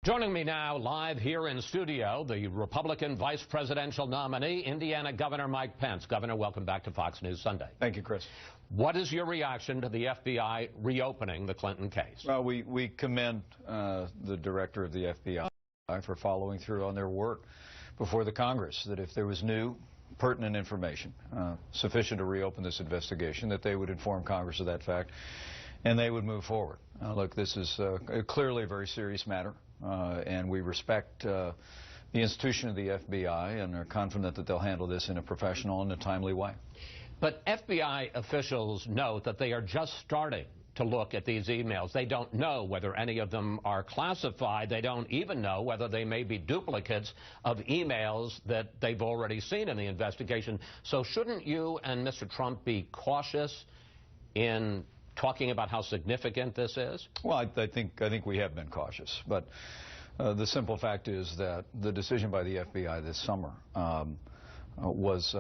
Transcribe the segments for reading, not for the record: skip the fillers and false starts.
Joining me now live here in studio, the Republican vice presidential nominee, Indiana Governor Mike Pence. Governor, welcome back to Fox News Sunday. Thank you, Chris. What is your reaction to the FBI reopening the Clinton case? Well, we commend the director of the FBI for following through on their work before the Congress, that if there was new, pertinent information sufficient to reopen this investigation, that they would inform Congress of that fact and they would move forward. Look, this is clearly a very serious matter. And we respect the institution of the FBI and are confident that they'll handle this in a professional and a timely way. But FBI officials note that they are just starting to look at these emails. They don't know whether any of them are classified. They don't even know whether they may be duplicates of emails that they've already seen in the investigation. So shouldn't you and Mr. Trump be cautious in talking about how significant this is? Well, I think we have been cautious, but the simple fact is that the decision by the FBI this summer was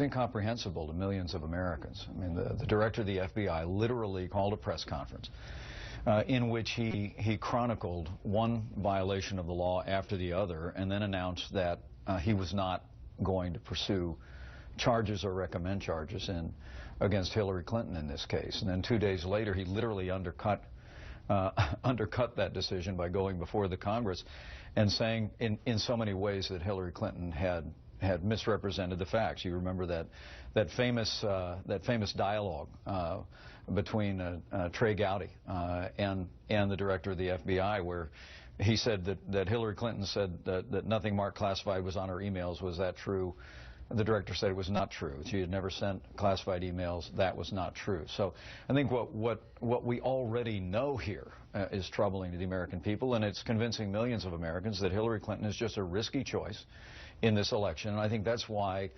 incomprehensible to millions of Americans. I mean, the director of the FBI literally called a press conference in which he chronicled one violation of the law after the other, and then announced that he was not going to pursue charges or recommend charges against Hillary Clinton in this case. And then 2 days later, he literally undercut that decision by going before the Congress and saying in so many ways that Hillary Clinton had misrepresented the facts. You remember that famous dialogue between Trey Gowdy and the director of the FBI, where he said that Hillary Clinton said that nothing marked classified was on her emails. Was that true? The director said it was not true. She had never sent classified emails. That was not true. So I think what we already know here is troubling to the American people, and it's convincing millions of Americans that Hillary Clinton is just a risky choice in this election. And I think that's why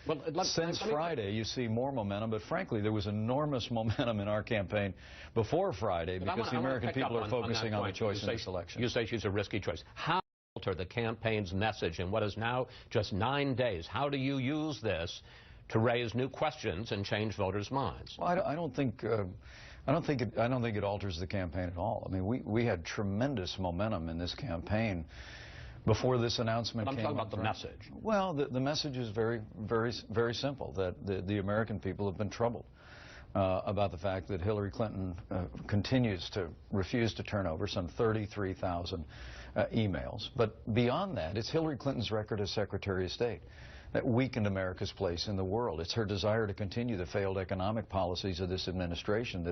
since Friday you see more momentum. But frankly, there was enormous momentum in our campaign before Friday because the American people are focusing on the choice in this election. You say she's a risky choice. How alter the campaign's message in what is now just 9 days? How do you use this to raise new questions and change voters' minds? Well, I don't think it alters the campaign at all. I mean, we had tremendous momentum in this campaign before this announcement came. I'm talking about the message. Well, the message is very simple, that the American people have been troubled about the fact that Hillary Clinton continues to refuse to turn over some 33,000 emails. But beyond that, it's Hillary Clinton's record as Secretary of State that weakened America's place in the world. It's her desire to continue the failed economic policies of this administration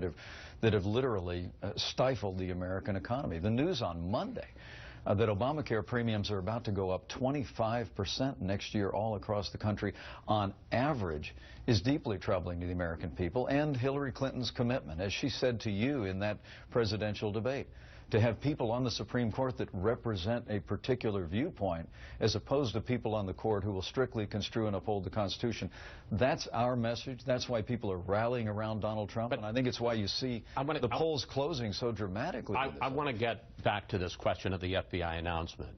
that have literally stifled the American economy. The news on Monday that Obamacare premiums are about to go up 25% next year all across the country on average is deeply troubling to the American people, and Hillary Clinton's commitment, as she said to you in that presidential debate, to have people on the Supreme Court that represent a particular viewpoint as opposed to people on the court who will strictly construe and uphold the Constitution. That's our message. That's why people are rallying around Donald Trump, and I think it's why you see the polls closing so dramatically. I want to get back to this question of the FBI announcement.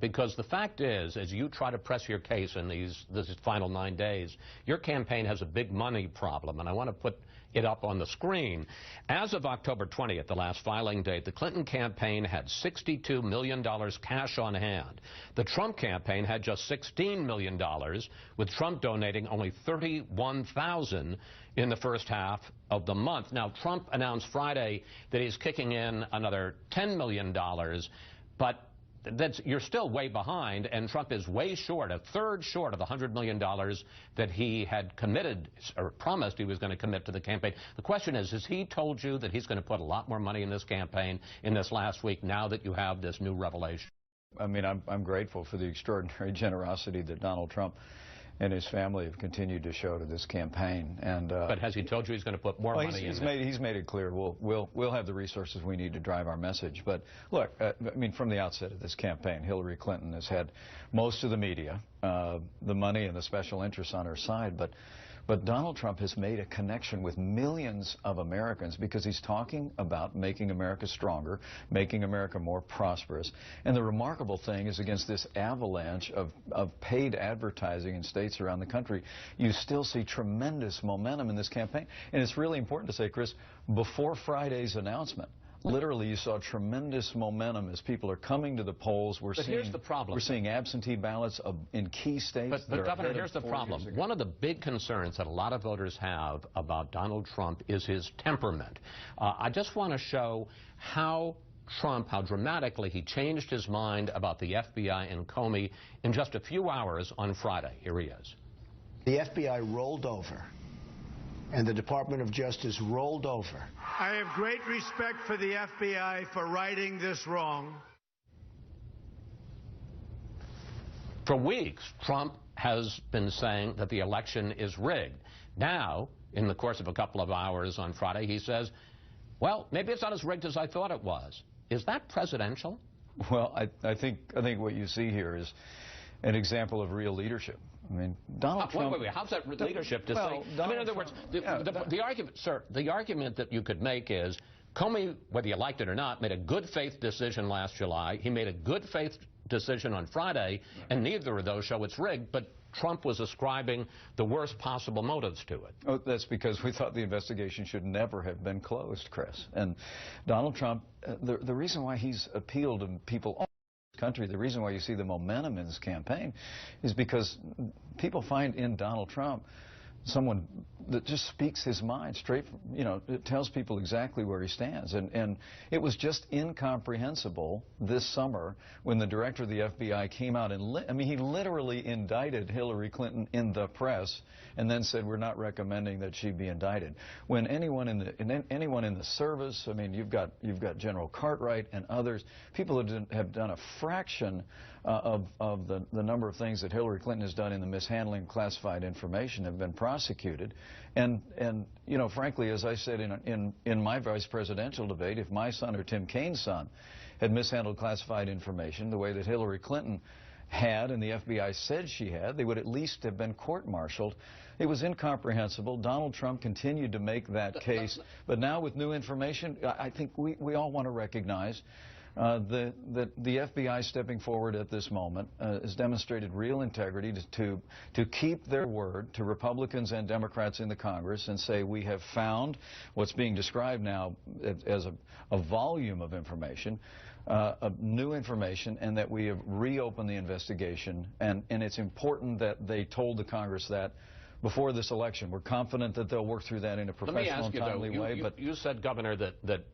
Because the fact is, as you try to press your case in this final 9 days, your campaign has a big money problem, and I want to put it up on the screen. As of October 20th, the last filing date, the Clinton campaign had $62 million cash on hand. The Trump campaign had just $16 million, with Trump donating only $31,000 in the first half of the month. Now, Trump announced Friday that he's kicking in another $10 million, but you're still way behind, and Trump is way short, a third short of the $100 million that he had committed or promised he was going to commit to the campaign. The question is, has he told you that he's going to put a lot more money in this campaign in this last week now that you have this new revelation? I mean, I'm grateful for the extraordinary generosity that Donald Trump and his family have continued to show to this campaign. But has he told you he's going to put more money in it? He's made it clear we'll have the resources we need to drive our message. But look, I mean, from the outset of this campaign, Hillary Clinton has had most of the media, the money and the special interests on her side. But Donald Trump has made a connection with millions of Americans because he's talking about making America stronger, making America more prosperous. And the remarkable thing is, against this avalanche of paid advertising in states around the country, you still see tremendous momentum in this campaign. And it's really important to say, Chris, before Friday's announcement, Literally, you saw tremendous momentum as people are coming to the polls. But here's the problem. We're seeing absentee ballots in key states. But Governor, here's the problem. One of the big concerns that a lot of voters have about Donald Trump is his temperament. I just want to show how dramatically he changed his mind about the FBI and Comey in just a few hours on Friday. Here he is. The FBI rolled over, and the Department of Justice rolled over. I have great respect for the FBI for righting this wrong. For weeks, Trump has been saying that the election is rigged. Now, in the course of a couple of hours on Friday, he says, well, maybe it's not as rigged as I thought it was. Is that presidential? Well, I think what you see here is an example of real leadership. I mean, Donald Trump... Wait, how's that leadership to say? I mean, in other words, the argument, sir, the argument that you could make is Comey, whether you liked it or not, made a good faith decision last July. He made a good faith decision on Friday, and neither of those show it's rigged, but Trump was ascribing the worst possible motives to it. Oh, that's because we thought the investigation should never have been closed, Chris. And Donald Trump, the reason why he's appealed to people all over this country, the reason why you see the momentum in this campaign is because people find in Donald Trump someone that just speaks his mind straight from, it tells people exactly where he stands. And it was just incomprehensible this summer when the director of the FBI came out and, he literally indicted Hillary Clinton in the press and then said, we're not recommending that she be indicted. When anyone in the service, you've got General Cartwright and others, people have done a fraction of the number of things that Hillary Clinton has done in the mishandling of classified information have been prosecuted. And frankly, as I said in my vice presidential debate, if my son or Tim Kaine's son had mishandled classified information the way that Hillary Clinton had and the FBI said she had, they would at least have been court-martialed. It was incomprehensible. Donald Trump continued to make that case. But now with new information, I think we all want to recognize that the FBI stepping forward at this moment has demonstrated real integrity to keep their word to Republicans and Democrats in the Congress and say we have found what's being described now as a volume of information, new information, and that we have reopened the investigation. And it's important that they told the Congress that before this election. We're confident that they'll work through that in a professional and timely way. But you said, Governor, that